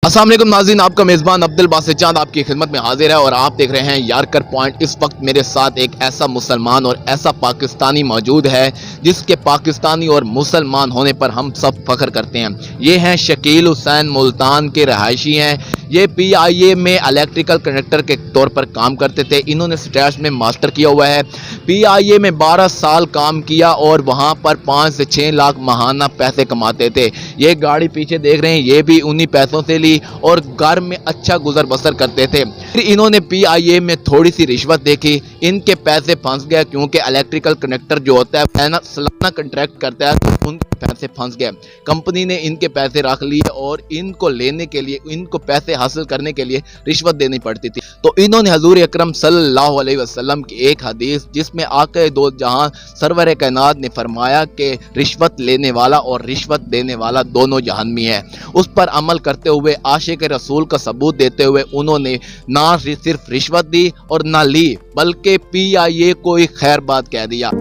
अस्सलाम वालेकुम नाज़रीन, आपका मेज़बान अब्दुल बासित चांद आपकी खिदमत में हाजिर है और आप देख रहे हैं यारकर पॉइंट। इस वक्त मेरे साथ एक ऐसा मुसलमान और ऐसा पाकिस्तानी मौजूद है जिसके पाकिस्तानी और मुसलमान होने पर हम सब फख्र करते हैं। ये हैं शकील हुसैन, मुल्तान के रहायशी हैं। ये PIA में इलेक्ट्रिकल कंडक्टर के तौर पर काम करते थे। इन्होंने स्टैट्स में मास्टर किया हुआ है। PIA में 12 साल काम किया और वहाँ पर 5 से 6 लाख माहाना पैसे कमाते थे। ये गाड़ी पीछे देख रहे हैं, ये भी उन्हीं पैसों से ली और घर में अच्छा गुजर बसर करते थे। फिर इन्होंने PIA में थोड़ी सी रिश्वत देखी, इनके पैसे फंस गए क्योंकि इलेक्ट्रिकल कनेक्टर जो होता है ना सालाना कंट्रैक्ट करता है, तो उनके पैसे फंस गए। कंपनी ने इनके पैसे रख लिए और इनको लेने के लिए, इनको पैसे हासिल करने के लिए रिश्वत देनी पड़ती थी। तो इन्होंने हजूर अकरम सल्लल्लाहु अलैहि वसल्लम की एक हदीस जिसमें आके दो जहां सरवर कायनात ने फरमाया कि रिश्वत लेने वाला और रिश्वत देने वाला दोनों जहन्नमी है, उस पर अमल करते हुए आशिक रसूल का सबूत देते हुए उन्होंने ना सिर्फ रिश्वत दी और ना ली बल्कि PIA को ही खैर बात कह दिया।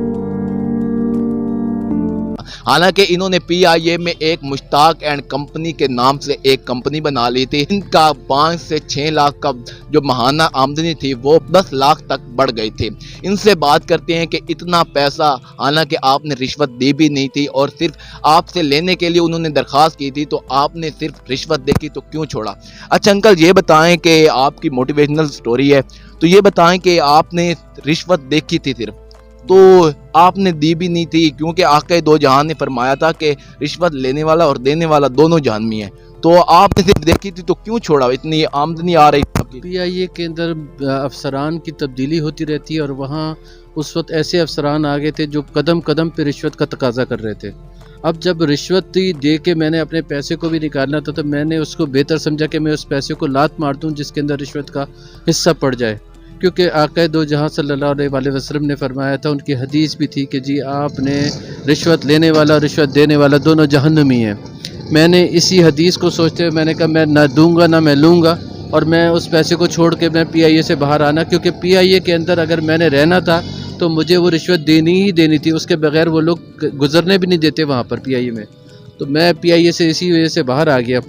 हालांकि इन्होंने PIA में एक मुश्ताक एंड कंपनी के नाम से एक कंपनी बना ली थी। इनका 5 से 6 लाख का जो माहाना आमदनी थी वो 10 लाख तक बढ़ गई थी। इनसे बात करते हैं कि इतना पैसा, हालांकि आपने रिश्वत दी भी नहीं थी और सिर्फ आपसे लेने के लिए उन्होंने दरख्वास्त की थी, तो आपने सिर्फ रिश्वत देखी तो क्यों छोड़ा? अच्छा अंकल, ये बताएं कि आपकी मोटिवेशनल स्टोरी है, तो ये बताएं कि आपने रिश्वत देखी थी सिर्फ, तो आपने दी भी नहीं थी क्योंकि आका दो जहान ने फरमाया था कि रिश्वत लेने वाला और देने वाला दोनों जहन्नमी है, तो आपने सिर्फ देखी थी तो क्यों छोड़ा? इतनी आमदनी आ रही थी। PIA के अंदर अफसरान की तब्दीली होती रहती है और वहाँ उस वक्त ऐसे अफसरान आ गए थे जो कदम कदम पे रिश्वत का तकाजा कर रहे थे। अब जब रिश्वत दे के मैंने अपने पैसे को भी निकालना था, तो मैंने उसको बेहतर समझा कि मैं उस पैसे को लात मार दूँ जिसके अंदर रिश्वत का हिस्सा पड़ जाए, क्योंकि आका दो जहाँ सल्लल्लाहु अलैहि वसल्लम ने फरमाया था, उनकी हदीस भी थी कि जी आपने रिश्वत लेने वाला और रिश्वत देने वाला दोनों जहन्नमी हैं। मैंने इसी हदीस को सोचते हुए मैंने कहा मैं ना दूंगा ना मैं लूँगा, और मैं उस पैसे को छोड़ के मैं PIA से बाहर आना, क्योंकि PIA के अंदर अगर मैंने रहना था तो मुझे वो रिश्वत देनी ही देनी थी, उसके बगैर वो लोग गुजरने भी नहीं देते वहाँ पर PIA में। तो मैं PIA से इसी वजह से बाहर आ गया,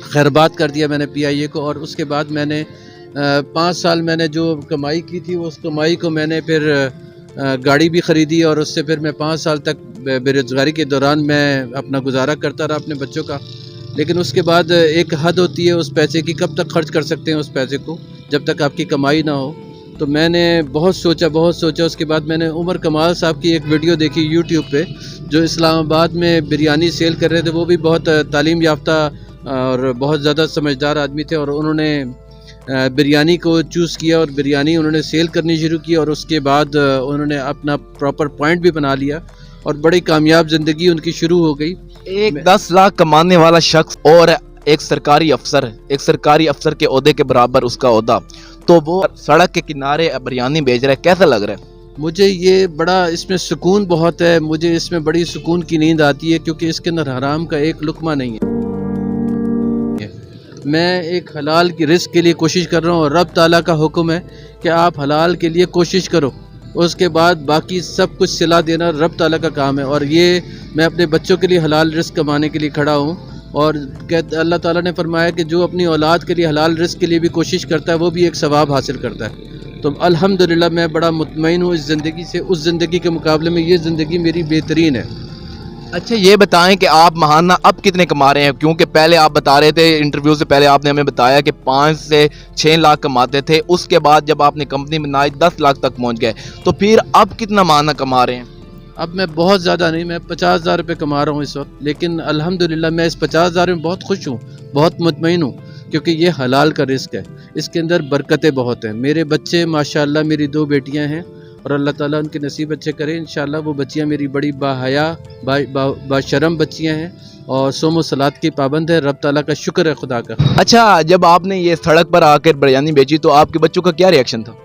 खैरबाद कर दिया मैंने PIA को। और उसके बाद मैंने 5 साल मैंने जो कमाई की थी उस कमाई को मैंने फिर गाड़ी भी ख़रीदी और उससे फिर मैं 5 साल तक बेरोज़गारी के दौरान मैं अपना गुजारा करता रहा अपने बच्चों का। लेकिन उसके बाद एक हद होती है उस पैसे की, कब तक खर्च कर सकते हैं उस पैसे को जब तक आपकी कमाई ना हो। तो मैंने बहुत सोचा। उसके बाद मैंने उमर कमाल साहब की एक वीडियो देखी यूट्यूब पे, जो इस्लामाबाद में बिरयानी सेल कर रहे थे। वो भी बहुत तालीम याफ्ता और बहुत ज़्यादा समझदार आदमी थे और उन्होंने बिरयानी को चूज़ किया और बिरयानी उन्होंने सेल करनी शुरू की और उसके बाद उन्होंने अपना प्रॉपर पॉइंट भी बना लिया और बड़ी कामयाब ज़िंदगी उनकी शुरू हो गई। एक 10 लाख कमाने वाला शख्स और एक सरकारी अफसर के ओहदे के बराबर उसका ओहदा, तो वो सड़क के किनारे बिरयानी बेच रहा है, कैसा लग रहा है? मुझे ये बड़ा इसमें सुकून बहुत है, मुझे इसमें बड़ी सुकून की नींद आती है, क्योंकि इसके अंदर हराम का एक लुकमा नहीं है। मैं एक हलाल की रिस्क के लिए कोशिश कर रहा हूँ और रब ताला का हुक्म है कि आप हलाल के लिए कोशिश करो, उसके बाद बाकी सब कुछ सिला देना रब ताला का काम है। और ये मैं अपने बच्चों के लिए हलाल रिस्क कमाने के लिए खड़ा हूँ और अल्लाह ताला ने फरमाया कि जो अपनी औलाद के लिए हलाल रिस्क के लिए भी कोशिश करता है वो भी एक सवाब हासिल करता है। तो अल्हम्दुलिल्लाह मैं बड़ा मुतमईन हूँ इस ज़िंदगी से। उस ज़िंदगी के मुकाबले में ये ज़िंदगी मेरी बेहतरीन है। अच्छा ये बताएं कि आप माहाना अब कितने कमा रहे हैं? क्योंकि पहले आप बता रहे थे, इंटरव्यू से पहले आपने हमें बताया कि 5 से 6 लाख कमाते थे, उसके बाद जब आपने कंपनी बनाई 10 लाख तक पहुंच गए, तो फिर अब कितना माहाना कमा रहे हैं? अब मैं बहुत ज़्यादा नहीं, मैं 50,000 रुपये कमा रहा हूँ इस वक्त, लेकिन अल्हम्दुलिल्लाह मैं इस 50,000 में बहुत खुश हूँ, बहुत मुतमईन हूँ, क्योंकि ये हलाल का रिस्क है, इसके अंदर बरकतें बहुत हैं। मेरे बच्चे माशाअल्लाह, मेरी 2 बेटियाँ हैं और अल्लाह ताला उनके नसीब अच्छे करे इंशाअल्लाह। वो बच्चियाँ मेरी बड़ी बाहया बाशरम बच्चियाँ हैं और सोमो सलात की पाबंद है। रब ताला का शुक्र है खुदा का। अच्छा, जब आपने ये सड़क पर आकर बिरयानी बेची तो आपके बच्चों का क्या रिएक्शन था?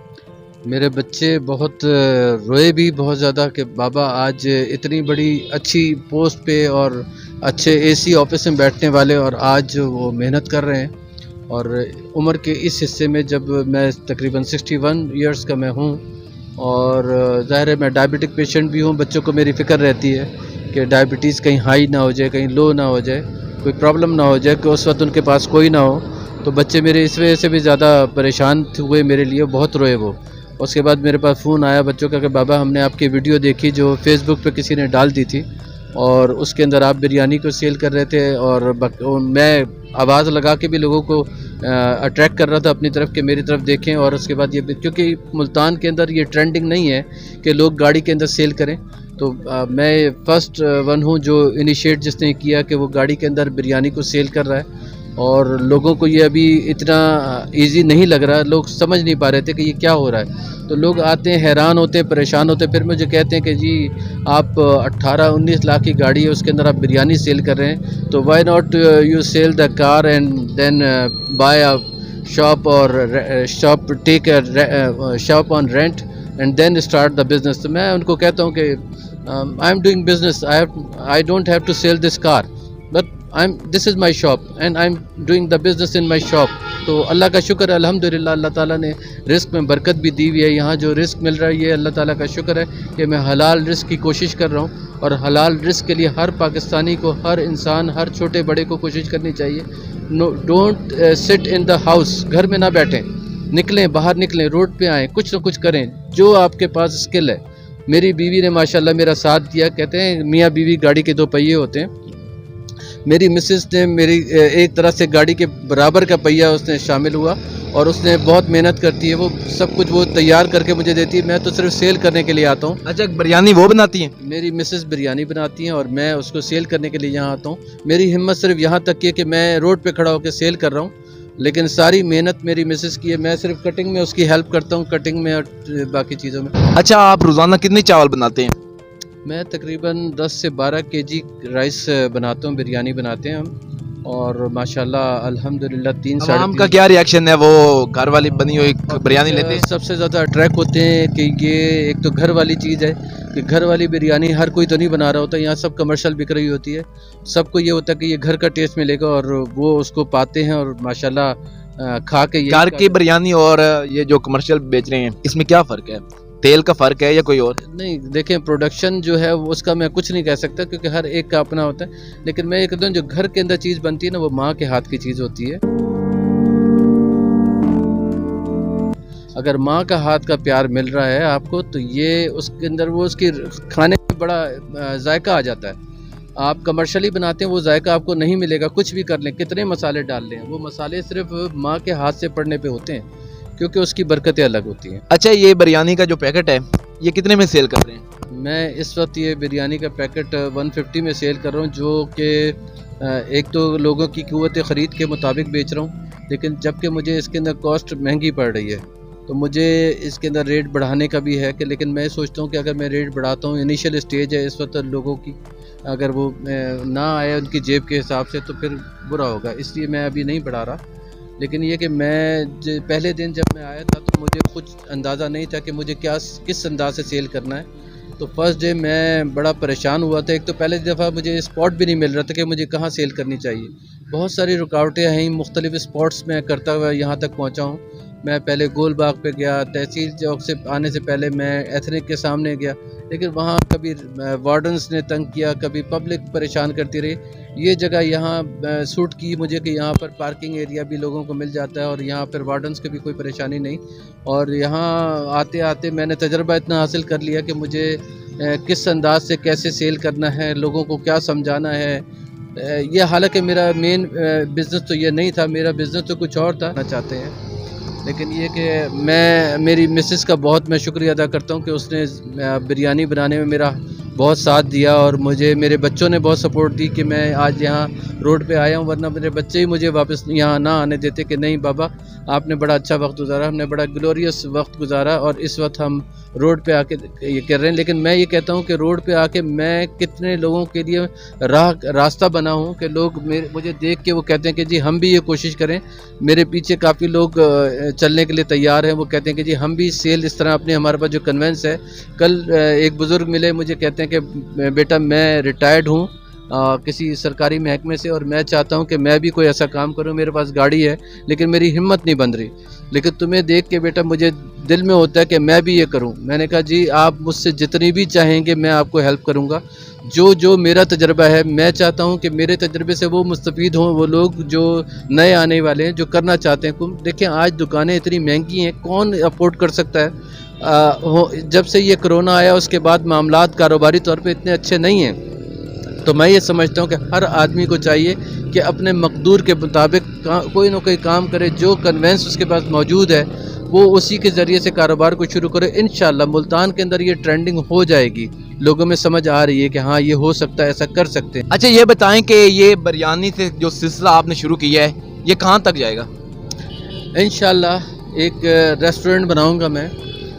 मेरे बच्चे बहुत रोए भी बहुत ज़्यादा कि बाबा आज इतनी बड़ी अच्छी पोस्ट पे और अच्छे AC ऑफिस में बैठने वाले और आज वो मेहनत कर रहे हैं। और उम्र के इस हिस्से में जब मैं तकरीबन 61 ईयर्स का मैं हूँ और ज़ाहिर है मैं डायबिटिक पेशेंट भी हूँ, बच्चों को मेरी फ़िक्र रहती है कि डायबिटीज़ कहीं हाई ना हो जाए, कहीं लो ना हो जाए, कोई प्रॉब्लम ना हो जाए कि उस वक्त उनके पास कोई ना हो। तो बच्चे मेरे इस वजह से भी ज़्यादा परेशान हुए मेरे लिए, बहुत रोए वो। उसके बाद मेरे पास फ़ोन आया बच्चों का कि बाबा हमने आपकी वीडियो देखी जो फेसबुक पे किसी ने डाल दी थी, और उसके अंदर आप बिरयानी को सेल कर रहे थे, और मैं आवाज़ लगा के भी लोगों को अट्रैक्ट कर रहा था अपनी तरफ कि मेरी तरफ देखें। और उसके बाद ये, क्योंकि मुल्तान के अंदर ये ट्रेंडिंग नहीं है कि लोग गाड़ी के अंदर सेल करें, तो मैं फ़र्स्ट वन हूँ जो इनिशिएट जिसने किया कि वो गाड़ी के अंदर बिरयानी को सेल कर रहा है। और लोगों को ये अभी इतना इजी नहीं लग रहा, लोग समझ नहीं पा रहे थे कि ये क्या हो रहा है। तो लोग आते हैं, हैरान होते हैं, परेशान होते हैं, फिर मुझे कहते हैं कि जी आप 18-19 लाख की गाड़ी है, उसके अंदर आप बिरयानी सेल कर रहे हैं, तो why not you sell the car and then buy a shop, और shop take shop on rent and then start the business. तो मैं उनको कहता हूँ कि I am doing business, I don't have to sell this car, but this is my shop and I am doing the business in my shop. तो अल्लाह का शुक्र है, अल्हम्दुलिल्लाह, अल्लाह ताला ने रिस्क में बरकत भी दी हुई है। यहाँ जो रिस्क मिल रहा है ये अल्लाह ताला का शुक्र है कि मैं हलाल रिस्क की कोशिश कर रहा हूँ, और हलाल रिस्क के लिए हर पाकिस्तानी को, हर इंसान, हर छोटे बड़े को कोशिश करनी चाहिए। No, don't sit in the house, घर में ना बैठें, निकलें, बाहर निकलें, रोड पे आएँ, कुछ ना कुछ करें जो आपके पास स्किल है। मेरी बीवी ने माशाल्लाह मेरा साथ दिया, कहते हैं मियाँ बीवी गाड़ी के दो पहिए होते हैं। मेरी मिसेस ने मेरी एक तरह से गाड़ी के बराबर का पहिया उसने शामिल हुआ, और उसने बहुत मेहनत करती है, वो सब कुछ वो तैयार करके मुझे देती है, मैं तो सिर्फ सेल करने के लिए आता हूँ। अच्छा, बिरयानी वो बनाती हैं? मेरी मिसेस बिरयानी बनाती हैं और मैं उसको सेल करने के लिए यहाँ आता हूँ। मेरी हिम्मत सिर्फ यहाँ तक की है कि मैं रोड पे खड़ा होकर सेल कर रहा हूँ, लेकिन सारी मेहनत मेरी मिसेस की है, मैं सिर्फ कटिंग में उसकी हेल्प करता हूँ, कटिंग में और बाकी चीज़ों में। अच्छा, आप रोज़ाना कितनी चावल बनाते हैं? मैं तकरीबन 10 से 12 केजी राइस बनाता हूँ, बिरयानी बनाते हैं हम, और माशाल्लाह अल्हम्दुलिल्लाह 3-3.5। आम का क्या रिएक्शन है, वो घर वाली बनी हुई बिरयानी लेते हैं? सबसे ज़्यादा अट्रैक्ट होते हैं कि ये एक तो घर वाली चीज़ है, कि घर वाली बिरयानी हर कोई तो नहीं बना रहा होता, यहाँ सब कमर्शियल बिक रही होती है, सबको ये होता है कि ये घर का टेस्ट मिलेगा, और वो उसको पाते हैं, और माशाल्लाह खा के ये घर की बिरयानी और ये जो कमर्शियल बेच रहे हैं, इसमें क्या फ़र्क है? तेल का फ़र्क है या कोई और? नहीं, देखें, प्रोडक्शन जो है वो उसका मैं कुछ नहीं कह सकता, क्योंकि हर एक का अपना होता है, लेकिन मैं ये कहता हूँ जो घर के अंदर चीज़ बनती है ना, वो माँ के हाथ की चीज़ होती है। अगर माँ का हाथ का प्यार मिल रहा है आपको, तो ये उसके अंदर वो उसकी खाने में बड़ा जायका आ जाता है। आप कमर्शियली बनाते हैं, वो जायका आपको नहीं मिलेगा, कुछ भी कर लें, कितने मसाले डाल लें, वो मसाले सिर्फ माँ के हाथ से पड़ने पे होते हैं, क्योंकि उसकी बरकतें अलग होती हैं। अच्छा, ये बिरयानी का जो पैकेट है ये कितने में सेल कर रहे हैं? मैं इस वक्त ये बिरयानी का पैकेट 150 में सेल कर रहा हूँ, जो कि एक तो लोगों की क़ुव्वत ख़रीद के मुताबिक बेच रहा हूँ, लेकिन जबकि मुझे इसके अंदर कॉस्ट महंगी पड़ रही है, तो मुझे इसके अंदर रेट बढ़ाने का भी है कि, लेकिन मैं सोचता हूँ कि अगर मैं रेट बढ़ाता हूँ, इनिशियल स्टेज है इस वक्त, लोगों की अगर वो ना आए उनकी जेब के हिसाब से तो फिर बुरा होगा, इसलिए मैं अभी नहीं बढ़ा रहा। लेकिन ये कि मैं पहले दिन जब मैं आया था तो मुझे कुछ अंदाज़ा नहीं था कि मुझे किस अंदाज से सेल करना है। तो फर्स्ट डे मैं बड़ा परेशान हुआ था। एक तो पहले दफ़ा मुझे स्पॉट भी नहीं मिल रहा था कि मुझे कहाँ सेल करनी चाहिए। बहुत सारी रुकावटें हैं, मुख्तलिफ स्पॉट्स में करता हुआ यहाँ तक पहुँचा हूँ। मैं पहले गोल बाग पे गया, तहसील चौक से आने से पहले मैं एथनिक के सामने गया, लेकिन वहाँ कभी वार्डन्स ने तंग किया, कभी पब्लिक परेशान करती रही। ये जगह यहाँ सूट की मुझे कि यहाँ पर पार्किंग एरिया भी लोगों को मिल जाता है और यहाँ पर वार्डन्स की भी कोई परेशानी नहीं। और यहाँ आते आते मैंने तजर्बा इतना हासिल कर लिया कि मुझे किस अंदाज से कैसे सेल करना है, लोगों को क्या समझाना है। ये हालांकि मेरा मेन बिज़नेस तो ये नहीं था, मेरा बिज़नेस तो कुछ और था। चाहते हैं, लेकिन ये कि मैं मेरी मिसेस का बहुत मैं शुक्रिया अदा करता हूँ कि उसने बिरयानी बनाने में मेरा बहुत साथ दिया, और मुझे मेरे बच्चों ने बहुत सपोर्ट दी कि मैं आज यहाँ रोड पे आया हूँ, वरना मेरे बच्चे ही मुझे वापस यहाँ ना आने देते कि नहीं बाबा आपने बड़ा अच्छा वक्त गुजारा, हमने बड़ा ग्लोरियस वक्त गुजारा और इस वक्त हम रोड पे आके ये कर रहे हैं। लेकिन मैं ये कहता हूँ कि रोड पे आके मैं कितने लोगों के लिए रास्ता बना हूँ कि लोग मुझे देख के वो कहते हैं कि जी हम भी ये कोशिश करें। मेरे पीछे काफ़ी लोग चलने के लिए तैयार हैं, वो कहते हैं कि जी हम भी सेल इस तरह अपने, हमारे पास जो कन्वेंस है। कल एक बुज़ुर्ग मिले, मुझे कहते हैं कि बेटा मैं रिटायर्ड हूँ किसी सरकारी महकमे से और मैं चाहता हूं कि मैं भी कोई ऐसा काम करूं, मेरे पास गाड़ी है लेकिन मेरी हिम्मत नहीं बन रही, लेकिन तुम्हें देख के बेटा मुझे दिल में होता है कि मैं भी ये करूं। मैंने कहा जी आप मुझसे जितनी भी चाहेंगे मैं आपको हेल्प करूंगा, जो मेरा तजर्बा है, मैं चाहता हूँ कि मेरे तजर्बे से वो मुस्तफ़ीद हों, वो लोग जो नए आने वाले हैं, जो करना चाहते हैं। देखें आज दुकानें इतनी महंगी हैं, कौन अफोर्ड कर सकता है। जब से ये कोरोना आया उसके बाद मामलात कारोबारी तौर पे इतने अच्छे नहीं हैं। तो मैं ये समझता हूँ कि हर आदमी को चाहिए कि अपने मकदूर के मुताबिक कोई ना कोई काम करे, जो कन्वेंस उसके पास मौजूद है वो उसी के ज़रिए से कारोबार को शुरू करे। इंशाल्लाह मुल्तान के अंदर ये ट्रेंडिंग हो जाएगी, लोगों में समझ आ रही है कि हाँ ये हो सकता है, ऐसा कर सकते हैं। अच्छा ये बताएं कि ये बिरयानी से जो सिलसिला आपने शुरू किया है ये कहाँ तक जाएगा? इंशाल्लाह एक रेस्टोरेंट बनाऊंगा मैं,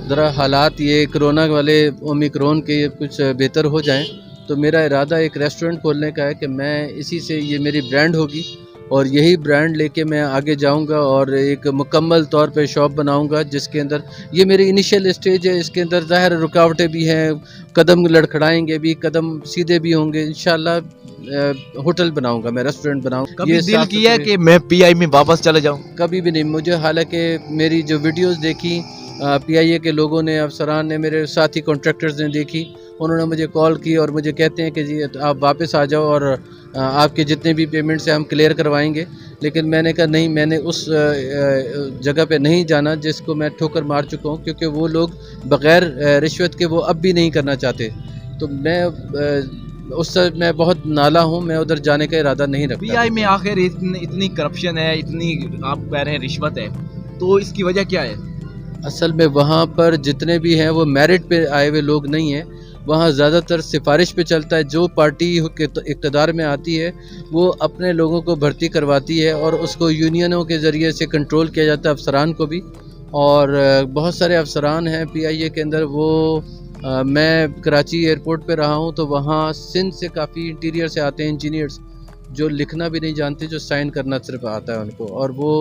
ज़रा हालात ये कोरोना वाले ओमिक्रॉन के कुछ बेहतर हो जाएं तो मेरा इरादा एक रेस्टोरेंट खोलने का है कि मैं इसी से, ये मेरी ब्रांड होगी और यही ब्रांड लेके मैं आगे जाऊंगा और एक मुकम्मल तौर पे शॉप बनाऊंगा जिसके अंदर, ये मेरी इनिशियल स्टेज है, इसके अंदर ज़ाहिर रुकावटें भी हैं, कदम लड़खड़ाएंगे भी, कदम सीधे भी होंगे। इंशाल्लाह होटल बनाऊंगा मैं, रेस्टोरेंट बनाऊंगा। कभी दिल किया कि मैं पीआई में वापस चले जाऊं? कभी भी नहीं। मुझे हालांकि मेरी जो वीडियोस देखी पीआईए के लोगों ने, अफसरान ने, मेरे साथी कॉन्ट्रैक्टर्स ने देखी, उन्होंने मुझे कॉल की और मुझे कहते हैं कि जी आप वापस आ जाओ और आपके जितने भी पेमेंट्स हैं हम क्लियर करवाएंगे। लेकिन मैंने कहा नहीं, मैंने उस जगह पे नहीं जाना जिसको मैं ठोकर मार चुका हूँ, क्योंकि वो लोग बग़ैर रिश्वत के वो अब भी नहीं करना चाहते। तो मैं उससे मैं बहुत नाला हूँ, मैं उधर जाने का इरादा नहीं रखता। पीआई में आखिर इतनी करप्शन है, इतनी आप कह रहे हैं रिश्वत है, तो इसकी वजह क्या है? असल में वहाँ पर जितने भी हैं वो मेरिट पे आए हुए लोग नहीं हैं, वहाँ ज़्यादातर सिफारिश पे चलता है। जो पार्टी इक़्तिदार में आती है वो अपने लोगों को भर्ती करवाती है और उसको यूनियनों के ज़रिए से कंट्रोल किया जाता है, अफसरान को भी। और बहुत सारे अफसरान हैं पीआईए के अंदर। वो मैं कराची एयरपोर्ट पे रहा हूँ तो वहाँ सिंध से काफ़ी इंटीरियर से आते हैं इंजीनियर्स, जो लिखना भी नहीं जानते, जो साइन करना सिर्फ आता है उनको, और वो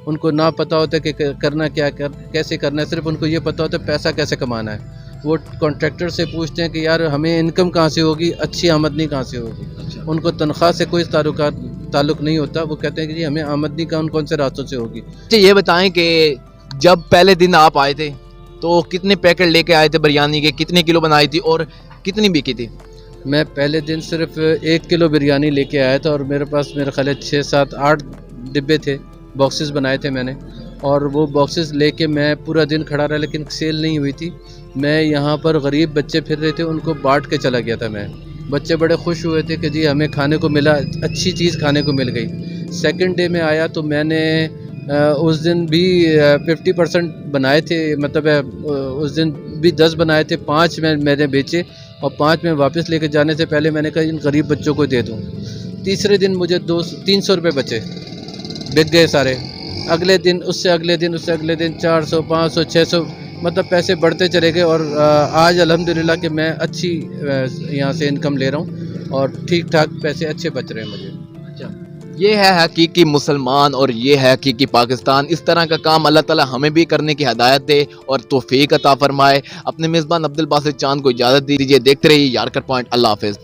उनको ना पता होता है कि करना क्या, कैसे करना है, सिर्फ उनको ये पता होता है पैसा कैसे कमाना है। वो कॉन्ट्रैक्टर से पूछते हैं कि यार हमें इनकम कहाँ से होगी, अच्छी आमदनी कहाँ से होगी। अच्छा। उनको तनख्वाह से कोई ताल्लुक़ नहीं होता, वो कहते हैं कि जी हमें आमदनी कौन से रास्तों से होगी। अच्छा ये बताएं कि जब पहले दिन आप आए थे तो कितने पैकेट लेके आए थे बिरयानी के, कितने किलो बनाई थी और कितनी बिकी थी? मैं पहले दिन सिर्फ 1 किलो बिरयानी लेके आया था और मेरे पास मेरे ख्याल 6, 7, 8 डिब्बे थे, बॉक्सेस बनाए थे मैंने, और वो बॉक्सेस लेके मैं पूरा दिन खड़ा रहा, लेकिन सेल नहीं हुई थी। मैं यहाँ पर गरीब बच्चे फिर रहे थे, उनको बांट के चला गया था मैं। बच्चे बड़े खुश हुए थे कि जी हमें खाने को मिला, अच्छी चीज़ खाने को मिल गई। सेकंड डे में आया तो मैंने उस दिन भी 50% बनाए थे, मतलब उस दिन भी 10 बनाए थे, 5 मैंने बेचे और 5 में वापस लेके जाने से पहले मैंने कहा इन गरीब बच्चों को दे दूँ। तीसरे दिन मुझे 300 रुपये बचे, बिक गए सारे। अगले दिन, उससे अगले दिन, उससे अगले दिन 400, 500, 600, मतलब पैसे बढ़ते चले गए। और आज अल्हम्दुलिल्लाह कि मैं अच्छी यहाँ से इनकम ले रहा हूँ और ठीक ठाक पैसे अच्छे बच रहे हैं मुझे। अच्छा ये है हकीकी मुसलमान और ये है हकीकी पाकिस्तान। इस तरह का काम अल्लाह ताला हमें भी करने की हदायत दे और तौफीक अता फरमाए। अपने मेज़बान अब्दुल बासित चांद को इजाज़त दीजिए। देखते रहिए यारकर पॉइंट। अल्लाह हाफ़िज़।